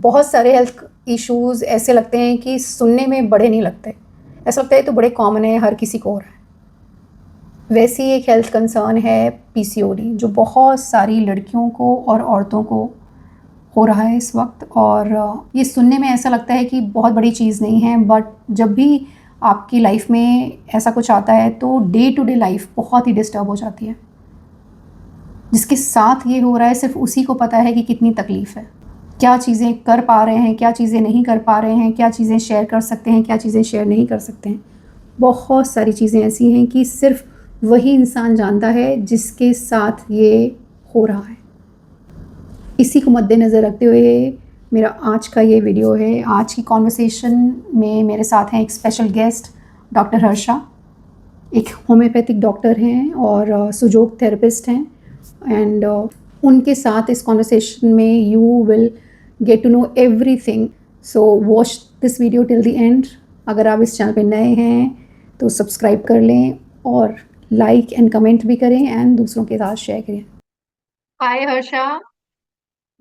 बहुत सारे health issues ऐसे लगते हैं कि सुनने में बड़े नहीं लगते। ऐसा लगता है ये तो बड़े कॉमन है, हर किसी को हो रहा है। वैसी एक हेल्थ कंसर्न है पीसीओडी, जो बहुत सारी लड़कियों को और औरतों को हो रहा है इस वक्त। और ये सुनने में ऐसा लगता है कि बहुत बड़ी चीज़ नहीं है, बट जब भी आपकी लाइफ में ऐसा कुछ आता है तो डे टू डे लाइफ बहुत ही डिस्टर्ब हो जाती है। जिसके साथ ये हो रहा है सिर्फ उसी को पता है कि कितनी तकलीफ़ है, क्या चीज़ें कर पा रहे हैं, क्या चीज़ें नहीं कर पा रहे हैं, क्या चीज़ें शेयर कर सकते हैं, क्या चीज़ें शेयर नहीं कर सकते हैं। बहुत सारी चीज़ें ऐसी हैं कि सिर्फ वही इंसान जानता है जिसके साथ ये हो रहा है। इसी को मद्देनज़र रखते हुए मेरा आज का ये वीडियो है। आज की कॉन्वर्सेशन में मेरे साथ हैं एक स्पेशल गेस्ट डॉक्टर हर्षा, एक होम्योपैथिक डॉक्टर हैं और सुजोग थेरेपिस्ट हैं। एंड उनके साथ इस कॉन्वर्सेशन में you will get to know everything. So watch this video till the end. अगर आप इस चैनल पे नए हैं तो सब्सक्राइब कर लें और लाइक एंड कमेंट भी करें एंड दूसरों के साथ शेयर करें। हाय Harsha,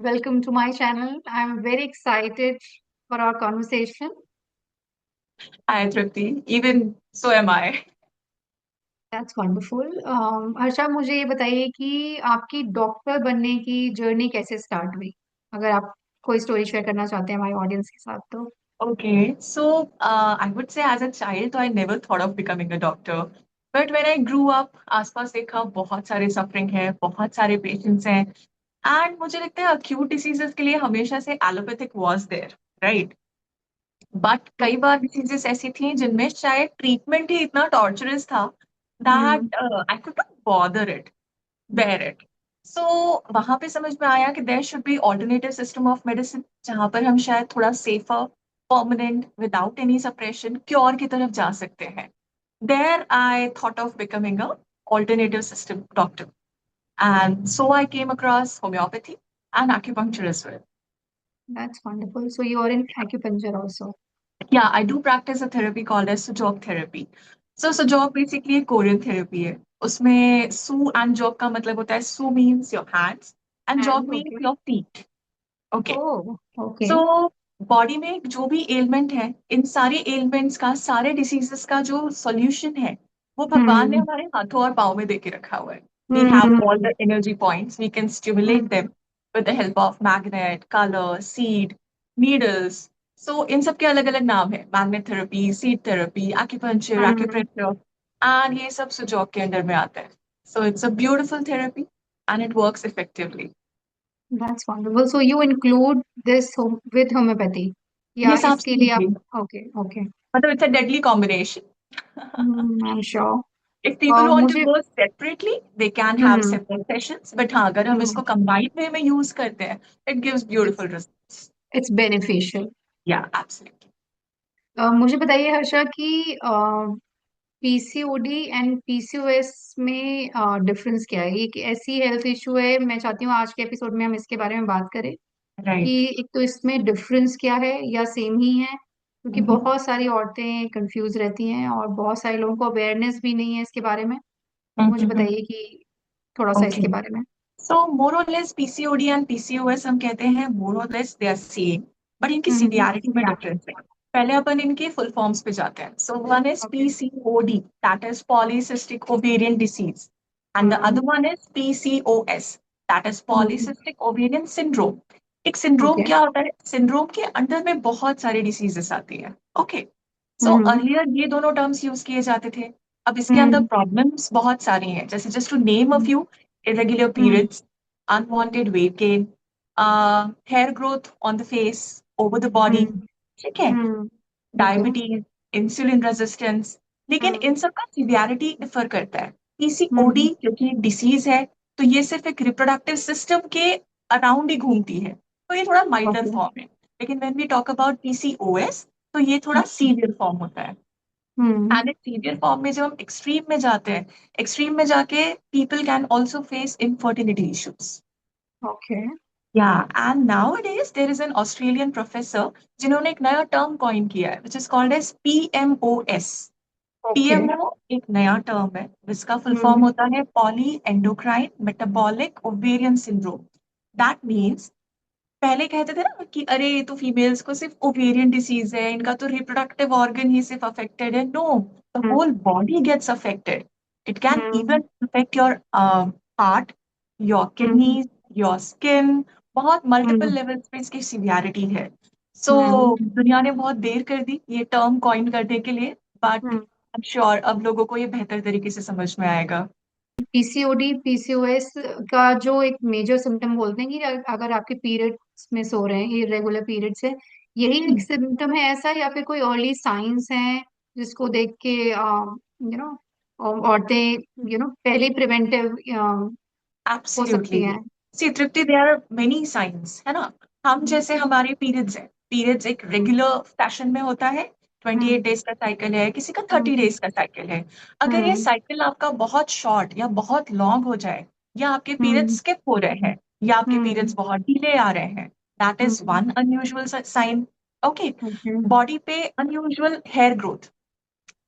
welcome to my channel. I'm very excited for our conversation. Hi, Tripti. Even so am I. That's wonderful. Harsha, मुझे ये बताइए कि आपकी डॉक्टर बनने की जर्नी कैसे स्टार्ट हुई? अगर आप कोई स्टोरी शेयर करना चाहते हैं हमारे ऑडियंस के साथ तो। Okay, so I would say as a child, I never thought of becoming a doctor. But when I grew up, आसपास देखा बहुत सारे सफरिंग है, बहुत सारे पेशेंट्स हैं, एंड मुझे लगता है अक्यूट डिसीजेस के लिए हमेशा से allopathic was there, right? But कई बार डिसीजेस ऐसी थी जिनमें शायद ट्रीटमेंट ही इतना टॉर्चरस था hmm. That I could not bother it, bear it. So वहां पे समझ में आया कि there should be alternative system of medicine जहां पर हम शायद थोड़ा safer, permanent, without any suppression cure की तरफ जा सकते हैं. There I thought of becoming a alternative system doctor, and so I came across homeopathy and acupuncture as well. That's wonderful. So you are in acupuncture also. Yeah, I do practice a therapy called as Sujok therapy. So Sujok basically एक Korean therapy है. उसमें Su and Jok का मतलब होता है Su means your hands and Jok And means okay. your feet. Okay. Oh, okay. So body में जो भी एलिमेंट है, इन सारे एलिमेंट्स का, सारे डिसीजेस का जो सॉल्यूशन है, वो भगवान ने हम्म। हमारे हाथों और पाँव में देके रखा हुआ है. We have hmm. All the energy points, we can stimulate hmm. Them with the help of magnet, colour, seed, needles. So इन सब के अलग अलग नाम है: magnet therapy, seed therapy, acupuncture, hmm. Acupressure, and ये सब सुजॉक के अंडर में आता है. So it's a beautiful therapy and it works effectively. That's wonderful. So you include this with homeopathy. या यस, इसके लिए आप एब्सोल्युटली. Okay okay. मतलब it's a deadly combination. I am sure. If people want to मुझे go separately, they can have hmm. separate sessions. But हाँ, अगर हम हम्म। इसको combined way में use करते हैं, it gives it's beautiful results. It's beneficial. Yeah, absolutely. मुझे बताइए हर्षा कि पीसीओडी एंड पीसीओएस में डिफरेंस क्या है? ये एक ऐसी हेल्थ इशू है, मैं चाहती हूँ आज के एपिसोड में हम इसके बारे में बात करें कि Right. एक तो इसमें डिफरेंस क्या है या सेम ही है, क्योंकि Mhm. बहुत सारी औरतें कंफ्यूज रहती हैं और बहुत सारे लोगों को अवेयरनेस भी नहीं है इसके बारे में। तो मुझे Mhm. बताइए कि थोड़ा सा Okay. इसके बारे में। So more or less PCOD and PCOS हम कहते हैं more or less they are same, but इनकी हम्म। severity में difference है. पहले अपन इनके full forms पे जाते हैं. So one is okay. PCOD, that is polycystic ovarian disease, and the hmm. other one is PCOS, that is polycystic ovarian syndrome. एक syndrome okay. क्या होता है? सिंड्रोम के अंदर में बहुत सारी डिसीजेस आती है. ओके. सो हम्म। अर्लियर ये दोनों टर्म्स यूज किए जाते थे. अब इसके अंदर हम्म। प्रॉब्लम्स बहुत सारी हैं, जैसे just to name a few: irregular hmm. periods, unwanted weight gain, hair growth on the face, over the body, हम्म। ठीक है, हम्म। ओके। Diabetes, insulin resistance. लेकिन हम्म। इन सब का सिवियरिटी डिफर करता है. पीसीओडी हम्म। जो कि डिसीज है, तो ये सिर्फ एक रिप्रोडक्टिव सिस्टम के अराउंड ही घूमती है, तो ये थोड़ा माइल्डर ओके। फॉर्म है. लेकिन when we talk about PCOS, तो ये थोड़ा सीवियर फॉर्म होता है. Hmm. And in severe form में जब हम एक्सट्रीम में जाते हैं, एक्सट्रीम में जाके people can also face infertility issues. Okay. Yeah, and nowadays there is an Australian professor जिन्होंने एक नया टर्म कॉइन किया है which is called as PMOS. Okay. PMO एक नया टर्म है जिसका फुल फॉर्म हम्म। होता है poly endocrine metabolic ovarian syndrome. That means पहले कहते थे ना कि अरे ये तो फीमेल्स को सिर्फ ओवेरियन डिसीज है, इनका तो रिप्रोडक्टिव ऑर्गन ही सिर्फ अफेक्टेड है। No, the hmm whole body gets affected. It can hmm even affect your heart, your hmm kidneys, your skin. बहुत मल्टीपल हम्म लेवल्स पे इसकी सिवियरिटी है। सो हम्म दुनिया ने बहुत देर कर दी ये टर्म कॉइन करने के लिए, but I hmm am sure अब लोगों को ये बेहतर तरीके से समझ में आएगा। पीसीओडी पीसीओएस का जो एक मेजर सिम्टम बोलते हैं कि अगर आपके पीरियड्स में सो रहे हैं, इरेगुलर पीरियड्स है, यही एक सिम्टम है ऐसा, या फिर कोई अर्ली साइंस हैं जिसको देख के औरतें पहले प्रिवेंटिव हो एब्सोल्युटली। सकती हैं? सी तृप्ति, देयर आर मेनी साइंस, है ना। हम जैसे हमारे पीरियड्स है, पीरियड्स एक रेगुलर फैशन में होता है। 28 हम्म डेज का साइकिल है, किसी का 30 हम्म डेज का साइकिल है। अगर ये हम्म साइकिल आपका बहुत शॉर्ट या बहुत लॉन्ग हो जाए, या आपके पीरियड्स हम्म स्किप हो रहे हैं, या आपके हम्म पीरियड्स बहुत डिले आ रहे हैं, that is hmm one unusual sign. Okay. Okay body पे अनयूजुअल हेयर ग्रोथ,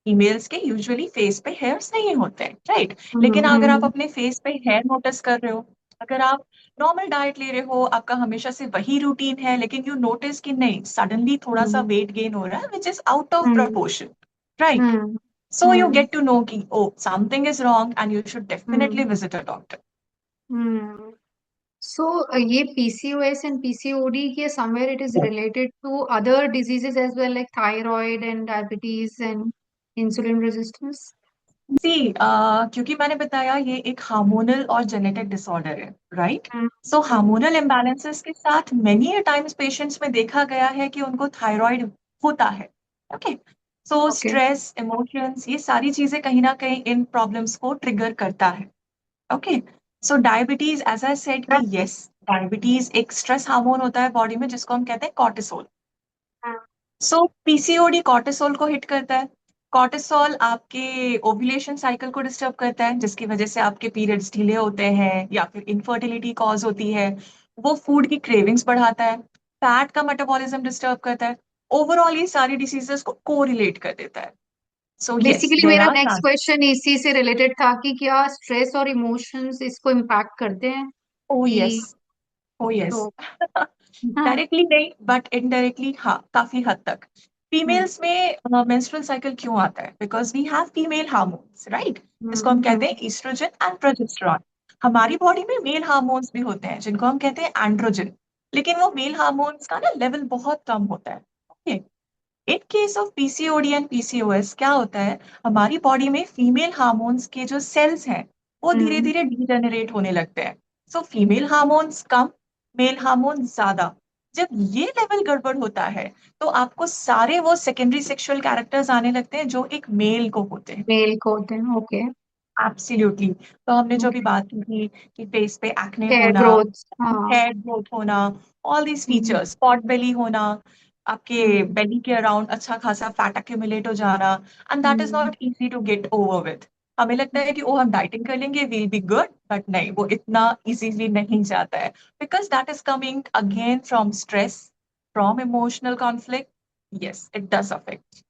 फीमेल्स के यूजुअली फेस पे हेयर्स नहीं होते हैं, राइट। लेकिन अगर आप हम्म अपने फेस पे हेयर नोटिस कर रहे हो, अगर आप नॉर्मल डाइट ले रहे हो, आपका हमेशा से वही रूटीन है, लेकिन यू नोटिस कि नहीं सडनली थोड़ा सा हम्म वेट गेन हो रहा है which is out of hmm proportion, right. Hmm so you hmm get to know कि oh something is wrong and you should hmm definitely visit a doctor. Hmm so ये PCOS and PCOD के somewhere it is related to other diseases as well, like thyroid and diabetes and insulin resistance. सी क्योंकि मैंने बताया ये एक hormonal और genetic disorder है, right. Hmm सो हम्म hormonal imbalances के साथ मेनी टाइम्स पेशेंट्स में देखा गया है कि उनको थायराइड होता है। Okay. So okay stress, emotions, ये सारी चीजें कहीं ना कहीं इन प्रॉब्लम्स को ट्रिगर करता है। Okay. So diabetes, as I said कि यस, डायबिटीज एक स्ट्रेस हार्मोन होता है बॉडी में जिसको हम कहते हैं कॉर्टिसोल। सो पीसीओडी कॉर्टिसोल को हिट करता है। कॉर्टिसोल आपके ओव्यूलेशन साइकिल को डिस्टर्ब करता है, जिसकी वजह से आपके पीरियड्स डिले होते हैं या फिर इनफर्टिलिटी कॉज होती है। वो फूड की क्रेविंग्स बढ़ाता है, फैट का मेटाबॉलिज्म डिस्टर्ब करता है। ओवरऑल ये सारी डिसीजेस को कोरिलेट कर देता है। सो यस, बेसिकली देयर मेरा आर नेक्स्ट चांसेस। क्वेश्चन इसी से रिलेटेड था कि क्या स्ट्रेस और इमोशंस इसको इम्पैक्ट करते हैं ओ यस, कि ओ यस। तो हाँ डायरेक्टली नहीं बट इनडायरेक्टली हाँ, काफी हद तक। हम्म फीमेल्स में मेंस्ट्रुअल साइकिल क्यों आता है? Because we have female hormones, right. जिसको हम कहते हैं हम्म ईस्ट्रोजन एंड प्रोजेस्टेरॉन। हमारी बॉडी में मेल हार्मोन्स भी होते हैं जिनको हम कहते हैं एंड्रोजन, लेकिन वो मेल हार्मोन्स का ना लेवल बहुत कम होता है। Okay. In case of PCOD and PCOS क्या होता है, हमारी बॉडी में फीमेल हार्मोन्स के जो सेल्स हैं वो धीरे हम्म धीरे डीजेनरेट होने लगते हैं। सो फीमेल हार्मोन्स कम, मेल हार्मोन ज्यादा। जब ये लेवल गड़बड़ होता है तो आपको सारे वो सेकेंडरी सेक्सुअल कैरेक्टर्स आने लगते हैं जो एक मेल को होते हैं। मेल को होते हैं, ओके एब्सोल्युटली। तो हमने जो अभी ओके बात की थी कि फेस पे एक्ने हेयर होना, ग्रोथ, हाँ हेयर ग्रोथ होना, all these hmm features, spot belly होना, आपके हम्म बेली के अराउंड अच्छा खासा फैट एक्यूमुलेट हो जाना, and that is hmm not easy to get over with. हमें लगता है कि ओ हम डाइटिंग कर लेंगे वील बी गुड, बट नहीं, वो इतना इजीली नहीं जाता है। Because that is coming again from stress, from emotional conflict. Yes, it does affect.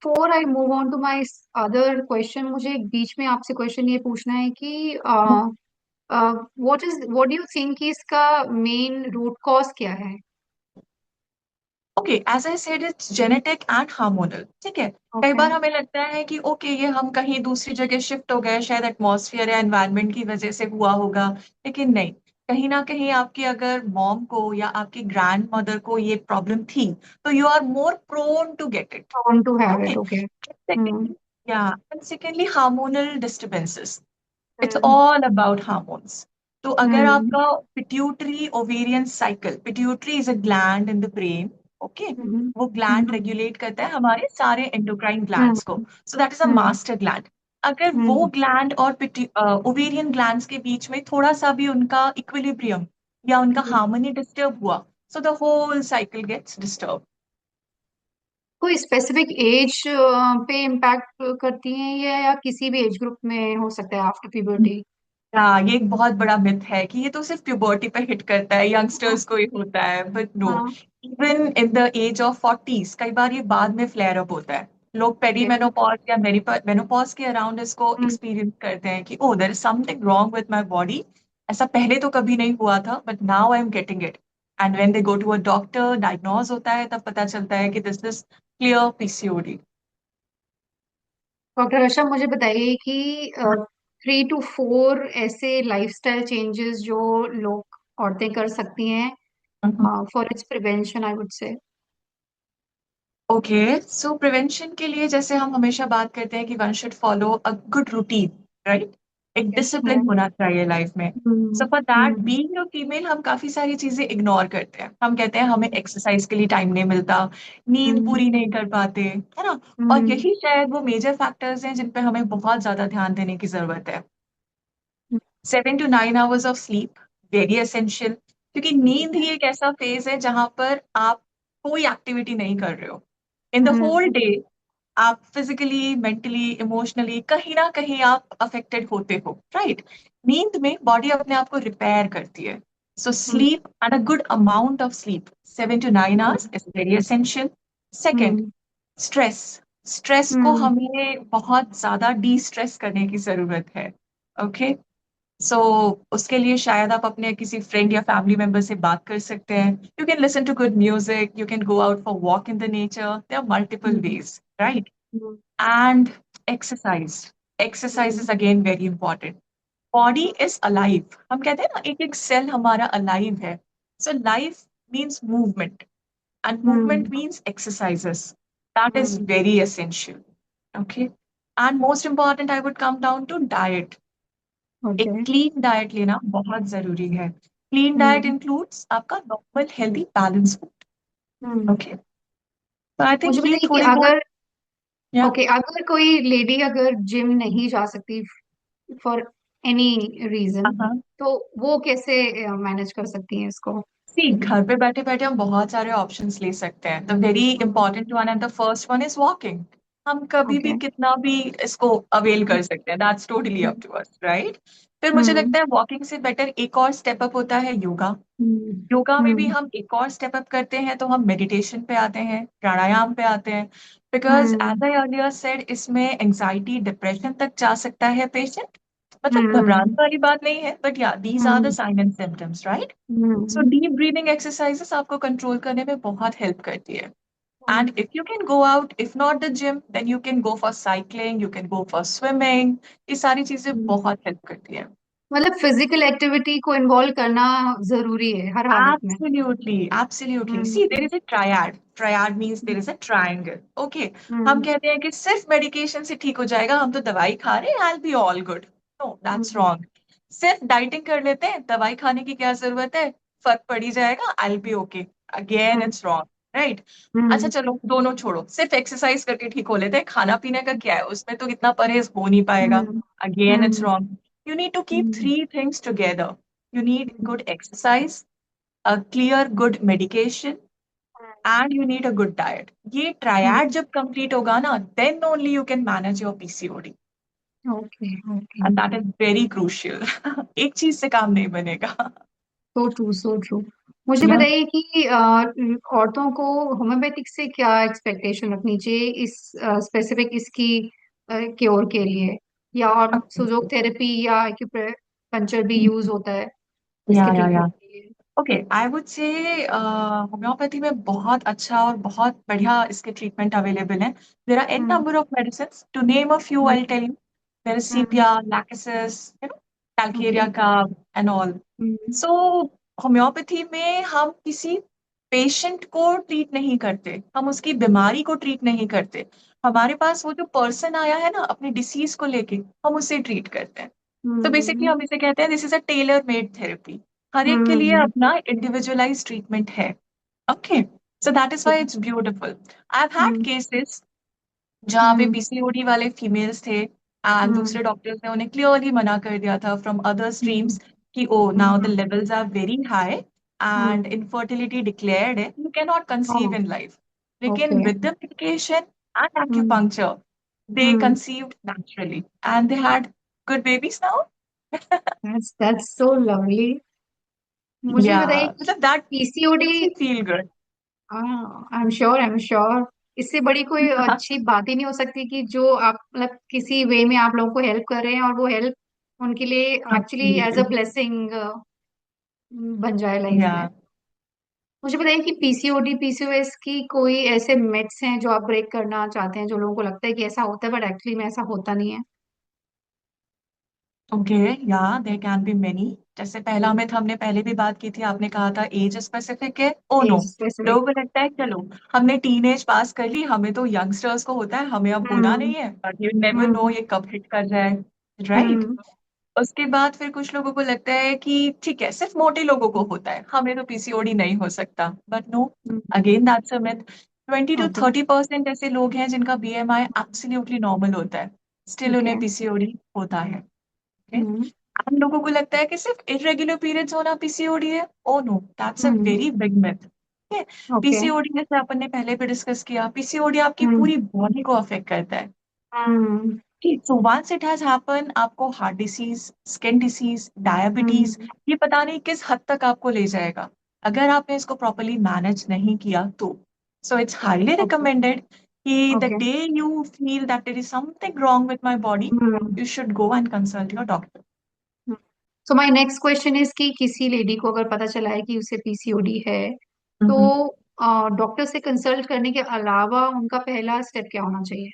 Before I move on to my other question, मुझे एक बीच में आपसे क्वेश्चन ये पूछना है कि what do you think कि इसका मेन रूट कॉज क्या है? Okay, as I said it's genetic and hormonal, ठीक है। कई ओके बार हमें लगता है कि ओके ये हम कहीं दूसरी जगह शिफ्ट हो गए, शायद एटमॉस्फेयर या एनवायरनमेंट की वजह से हुआ होगा, लेकिन नहीं। कहीं ना कहीं आपकी अगर मॉम को या आपकी ग्रैंड मदर को ये प्रॉब्लम थी तो you are more prone to get it. want to have okay. it, okay hmm secondly, या and secondly hormonal disturbances, it's hmm all about hormones. तो अगर हम्म आपका pituitary ovarian cycle, pituitary is a gland in the brain, okay. Hmm वो gland हम्म regulate करता है हमारे सारे एंडोक्राइन हम्म ग्लैंड्स को। सो that is a hmm master gland. अगर वो हम्म ग्लैंड और ओवेरियन ग्लैंड्स के बीच में थोड़ा सा भी उनका इक्विलिब्रियम या उनका हम्म। हार्मनी डिस्टर्ब हुआ, so the whole cycle gets disturb. कोई स्पेसिफिक एज पे इम्पैक्ट करती हैं ये, या किसी भी एज ग्रुप में हो सकता है आफ्टर प्यूबर्टी? हाँ, ये एक बहुत बड़ा मिथ है कि ये तो सिर्फ प्यूबर्टी पे हिट करता है, हाँ यंगस्टर्स को ही होता है, बट नो। हाँ even in the age of 40s कई बार ये बाद में फ्लेयर अप होता है। लोग ओके पेरीमेनोपॉज या मेनोपॉज के अराउंड इसको एक्सपीरियंस करते हैं कि oh there is something wrong with my body, ऐसा पहले तो कभी नहीं हुआ था, but now I am getting it. And when they go to a doctor, diagnose होता है, तब पता चलता है कि this is clear PCOD. Doctor Asha, मुझे बताइए कि 3 to 4 ऐसे लाइफस्टाइल चेंजेस जो लोग औरतें कर सकती हैं for its prevention, I would say. Okay, so prevention के लिए जैसे हम हमेशा बात करते हैं कि one should follow a good routine, right. एक डिसिप्लिन होना चाहिए लाइफ में। So for that, hmm being a female, हम काफी सारी चीजें इग्नोर करते हैं। हम कहते हैं हमें एक्सरसाइज के लिए टाइम नहीं मिलता, नींद हम्म पूरी नहीं कर पाते, है ना। और हम्म यही शायद वो मेजर फैक्टर्स हैं जिन पे हमें बहुत ज्यादा ध्यान देने की जरूरत है। 7 to 9 hours of sleep, very essential. क्योंकि नींद ही एक ऐसा फेज है जहां पर आप कोई एक्टिविटी नहीं कर रहे हो in the hmm whole day. आप फिजिकली, मेंटली, इमोशनली कहीं ना कहीं आप अफेक्टेड होते हो, राइट। नींद में बॉडी अपने आप को रिपेयर करती है। So hmm sleep and a good amount of sleep, 7 to 9 hours, is very essential. Second, hmm stress. Stress को हम्म हमें बहुत ज्यादा डी स्ट्रेस करने की जरूरत है। ओके, सो उसके लिए शायद आप अपने किसी फ्रेंड या फैमिली मेंबर से बात कर सकते हैं। You can listen to good music, you can go out for walk in the nature, there are multiple hmm ways, right. Hmm and exercise. Exercise is again very important. Body is alive, हम कहते हैं ना, एक एक cell हमारा alive है। So life means movement, and movement means exercises. That is hmm very essential. Okay, and most important I would come down to diet. एक okay clean diet लेना बहुत जरूरी है। क्लीन डाइट हम्म इंक्लूड्स आपका normal healthy balance food. Hmm okay, तो I मुझे think ये बताइए कि थोड़े बहुत। अगर या ओके अगर कोई लेडी अगर जिम नहीं जा सकती फॉर एनी रीजन, हाँ, तो वो कैसे मैनेज कर सकती हैं इसको? सी, घर पे बैठे बैठे हम बहुत सारे ऑप्शंस ले सकते हैं। The very important one and the first one is walking. हम कभी भी ओके कितना भी इसको अवेल कर सकते हैं, that's totally up to us, right. फिर मुझे हम्म लगता है वॉकिंग से बेटर एक और स्टेप अप होता है योगा। हम्म योगा में भी हम्म हम एक और स्टेप अप करते हैं, तो हम मेडिटेशन पे आते हैं, प्राणायाम पे आते हैं। Because hmm as I earlier said, इसमें एंजाइटी, डिप्रेशन तक जा सकता है पेशेंट। मतलब हम्म घबराने वाली बात नहीं है, but yeah these are the hmm sign and symptoms, right. So hmm deep breathing exercises आपको कंट्रोल करने में बहुत हेल्प करती है। And if you can go out, if not the gym, then you can go for cycling, you can go for swimming. ये सारी चीजें हम्म। बहुत हेल्प करती है। मतलब फिजिकल एक्टिविटी को इन्वॉल्व करना जरूरी है हर हालत में। Absolutely, absolutely. Hmm See, there is a triad. Triad means there is a triangle. Okay. हम हम्म कहते हैं कि सिर्फ मेडिकेशन से ठीक हो जाएगा, हम तो दवाई खा रहे हैं, I'll be all good. No, that's hmm wrong. सिर्फ डाइटिंग कर लेते हैं, दवाई खाने की क्या जरूरत है, फर्क पड़ ही जाएगा, I'll be okay. Again, hmm it's wrong. Right? अच्छा हम्म चलो, दोनों छोड़ो, सिर्फ एक्सरसाइज करके ठीक हो लेते हैं, खाना पीने का क्या है, उसमें तो इतना परहेज हो नहीं पाएगा। हम्म Again, it's hmm wrong. You need to keep hmm three things together. You need good exercise, a clear good medication, and you need a good diet. ये triad जब complete होगा ना, then only you can manage your PCOD, okay okay. and that is very crucial. एक चीज से काम नहीं बनेगा। So true so true. मुझे या बताइए कि औरतों को होम्योपैथिक से क्या एक्सपेक्टेशन रखनी चाहिए इस स्पेसिफिक इसकी क्योर के लिए, या और सुजोग थेरेपी या एक्यूप्रेशर भी यूज होता है इसके या ट्रीटमेंट के लिए? Okay, I would say homeopathy में बहुत अच्छा और बहुत बढ़िया इसके ट्रीटमेंट अवेलेबल हैं। There are an hmm number of medicine, to name a few I tell you. There is hmm sepia, lactis, okay calcarea का, and all. Hmm so homeopathy में हम किसी पेशेंट को ट्रीट नहीं करते, हम उसकी बीमारी को ट्रीट नहीं करते। हमारे पास वो जो पर्सन आया है ना अपनी डिसीज को लेके, हम उसे ट्रीट करते हैं। तो बेसिकली हम्म हम इसे कहते हैं this is a tailor made therapy. हर एक के लिए हम्म अपना इंडिविजुअलाइज ट्रीटमेंट है। Okay, so that is why it's beautiful. I have had hmm cases जहाँ पे हम्म पीसीओडी वाले फीमेल्स थे, एंड हम्म दूसरे डॉक्टर्स ने उन्हें क्लियरली मना कर दिया था फ्रॉम अदर हम्म स्ट्रीम्स कि oh now the hmm levels are very high hmm and infertility declared है, you can not conceive in life. लेकिन okay with the medication and hmm acupuncture, they hmm conceived naturally and they had good babies now. That's so lovely. मुझे बताइए Yeah, कि मतलब that PCOD, makes you feel good. I am sure, I am sure, इससे बड़ी कोई अच्छी बात ही नहीं हो सकती कि जो आप मतलब किसी वे में आप लोगों को हेल्प कर रहे हैं और वो हेल्प उनके लिए actually as absolutely. A blessing बन जाए लाइफ या में। मुझे बताइए कि पीसीओडी पीसीओएस की कोई ऐसे मिथ्स हैं जो आप ब्रेक करना चाहते हैं, जो लोगों को लगता है कि ऐसा होता है बट एक्चुअली में ऐसा होता नहीं है। ओके, या देयर कैन बी मेनी। जैसे पहला मिथ हमने पहले भी बात की थी, आपने कहा था एज स्पेसिफिक है। Oh no, age specific. लोगों को लगता है चलो हमने टीन एज पास कर ली, हमें तो यंगस्टर्स को होता है, हमें अब होना हम्म। नहीं है, बट यू नेवर नो हम्म। ये कब हिट कर जाए। राइट। हम्म। उसके बाद फिर कुछ लोगों को लगता है कि ठीक है सिर्फ मोटे लोगों को होता है, हमें तो पीसीओडी नहीं हो सकता, but no, again that's a myth. 20 to okay. 30% ऐसे लोग हैं जिनका बीएमआई एब्सोल्युटली नॉर्मल होता है, स्टिल ओके। उन्हें पीसीओडी होता है। Okay? हम्म। हम लोगों को लगता है कि सिर्फ इरेगुलर पीरियड्स होना पीसीओडी है। Oh no, that's a hmm. Very big myth. ठीक है। ओके। पीसीओडी जैसे अपन ने पहले भी डिस्कस किया, पीसीओडी आपकी हम्म। पूरी बॉडी को अफेक्ट करता है। हम्म। ठीक, so once it has happen, आपको heart disease, skin disease, diabetes, hmm. ये पता नहीं किस हद तक आपको ले जाएगा अगर आपने इसको प्रॉपरली मैनेज नहीं किया तो। So it's highly okay. Recommended कि the okay. Day you feel that there is something wrong with my body, hmm. You should go and consult your doctor. So my next question is कि किसी lady को अगर पता चला है कि उसे पीसीओडी है, तो डॉक्टर से कंसल्ट करने के अलावा उनका पहला स्टेप क्या होना चाहिए?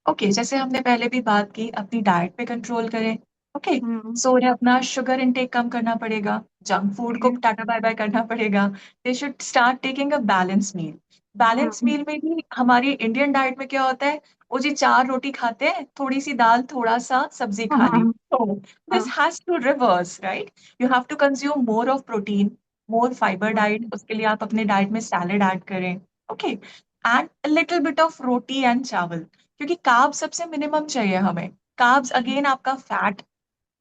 ओके, जैसे हमने पहले भी बात की, अपनी डाइट पे कंट्रोल करें। ओके, हम्म। सो उन्हें अपना शुगर इनटेक कम करना पड़ेगा, जंक फूड को ओके। टाटा बाय बाय करना पड़ेगा। They should start taking a balance meal. Balance hmm. Meal में भी हमारी इंडियन डाइट में क्या होता है, वो जी चार रोटी खाते हैं, थोड़ी सी दाल, थोड़ा सा सब्जी खा ली, हाँ। तो दिस हाँ। Has to reverse, right. You have to consume more of protein, more fibre diet, hmm. उसके लिए आप अपने डाइट में सैलेड ऐड करें। Okay, and little bit of roti and chawal, क्योंकि कार्ब सबसे मिनिमम चाहिए हमें। कार्ब्स अगेन आपका फैट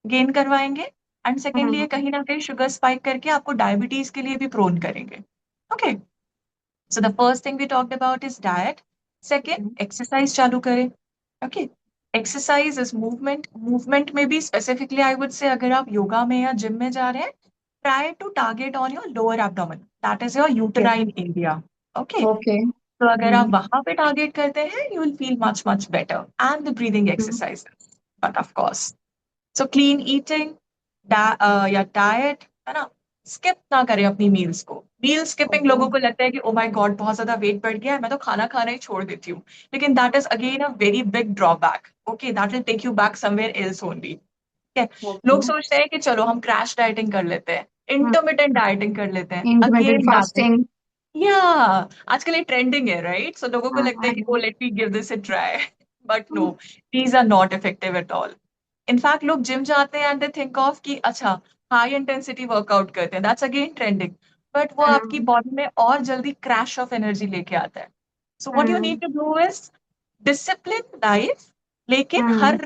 गेन करवाएंगे, एंड सेकेंडली ये हम्म। कहीं ना कहीं शुगर स्पाइक करके आपको डायबिटीज के लिए भी प्रोन करेंगे। Okay, so the first thing we talked about is diet. Second, exercise चालू करें। Okay, exercise is movement. Movement में भी स्पेसिफिकली आई वुड से, अगर आप योगा में या जिम में जा रहे हैं, try to target on your lower abdomen, that is your okay. Uterine area. Okay, okay. तो अगर आप हम्म। वहां पे टारगेट करते हैं, you will feel much much better, and the breathing hmm. Exercises, but of course, so clean eating या diet, है ना। स्किप ना करें अपनी मील्स को। Meal skipping, okay. लोगों को लगता है कि ओ माय गॉड बहुत ज्यादा वेट बढ़ गया है, मैं तो खाना खाना ही छोड़ देती हूँ, लेकिन that is again a very big drawback. Okay, that will take you back somewhere else only. ठीक है। ओके। लोग सोचते हैं कि चलो हम क्रैश डाइटिंग कर लेते हैं, इंटरमिटेंट डाइटिंग कर लेते हैं, इंटरमिटेंट अगेन दैट, फास्टिंग। या आजकल ये ट्रेंडिंग है, राइट। सो लोगों को लगता है आई कि oh no. Let me give this a try, but no, these are not effective at all. In fact लोग जिम जाते हैं एंड दे थिंक ऑफ कि अच्छा हाई इंटेंसिटी वर्कआउट करते हैं, दैट्स अगेन ट्रेंडिंग, बट वो आपकी हम्म। बॉडी में और जल्दी क्रैश ऑफ एनर्जी लेके आता है। So what you hmm. Need to do is discipline life, लेकिन हम्म। हर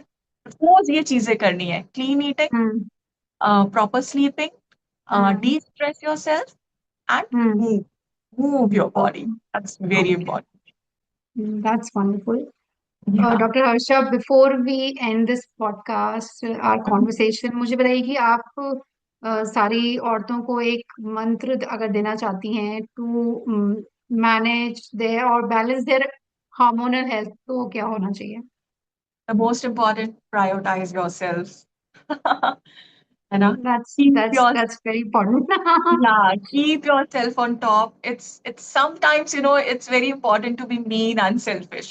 रोज ये चीजें करनी है, clean eating, hmm. Proper sleeping, hmm. de stress yourself, and hmm. move. Move your body. Okay. That's very okay. important. That's wonderful. Yeah. Doctor Harsha, before we end this podcast our Mhm. Conversation, मुझे बताइए कि आप सारी औरतों को एक मंत्र अगर देना चाहती हैं टू मैनेज देयर और बैलेंस देयर हार्मोनल हेल्थ, तो क्या होना चाहिए? The most important, prioritize yourself. है ना? That's Keep that's your, that's very important. yeah, keep yourself on top. It's sometimes, it's very important to be mean and selfish.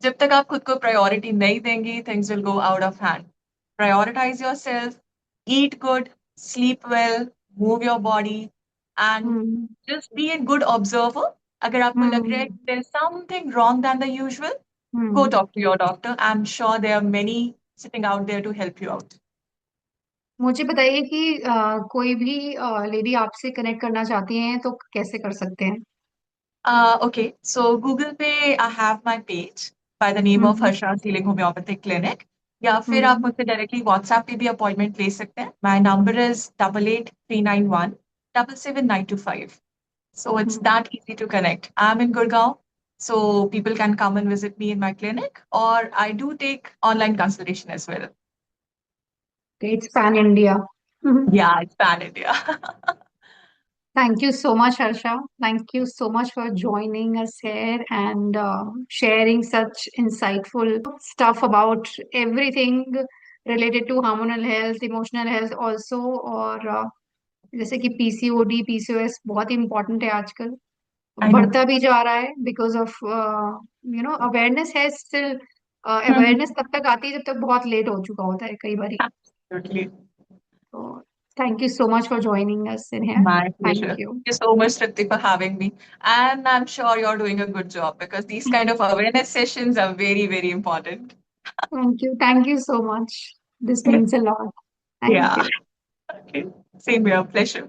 जब तक आप खुद को प्रायोरिटी नहीं देंगी, things will go out of hand. Prioritize yourself, eat good, sleep well, move your body, and hmm. just be a good observer. अगर आपको लग रहा है हम्म। कि there is something wrong than the usual, go hmm. talk to your doctor. I'm sure there are many sitting out there to help you out. मुझे बताइए कि कोई भी लेडी आपसे कनेक्ट करना चाहती हैं तो कैसे कर सकते हैं? Okay, so Google पे I have my page by the name of hmm. Harsha Healing Homeopathic Clinic. या फिर आप हम्म। मुझसे डायरेक्टली व्हाट्सएप पे भी अपॉइंटमेंट ले सकते हैं। My number is 8839177925. So it's hmm. that easy to connect. I'm in Gurgaon, so people can come and visit me in my clinic, or I do take online consultation as well. It's pan India. Yeah, it's pan India. Thank you so much, Harsha. Thank you so much for joining us here and sharing such insightful stuff about everything related to hormonal health, emotional health also, और जैसे कि PCOD PCOS बहुत important है आजकल, I know. बढ़ता भी जा रहा है बिकॉज ऑफ अवेयरनेस है स्टिल। अवेयरनेस तब तक आती है जब तक बहुत लेट हो चुका होता है कई बार। Absolutely. तो thank you so much for joining us in here. My pleasure. Thank Thank you. you so much, Tripti, for having me. And I'm sure you're doing a good job because these kind of awareness sessions are very, very important. Thank you so much, this means a lot. Thank Yeah. You. Okay. Same here. Pleasure.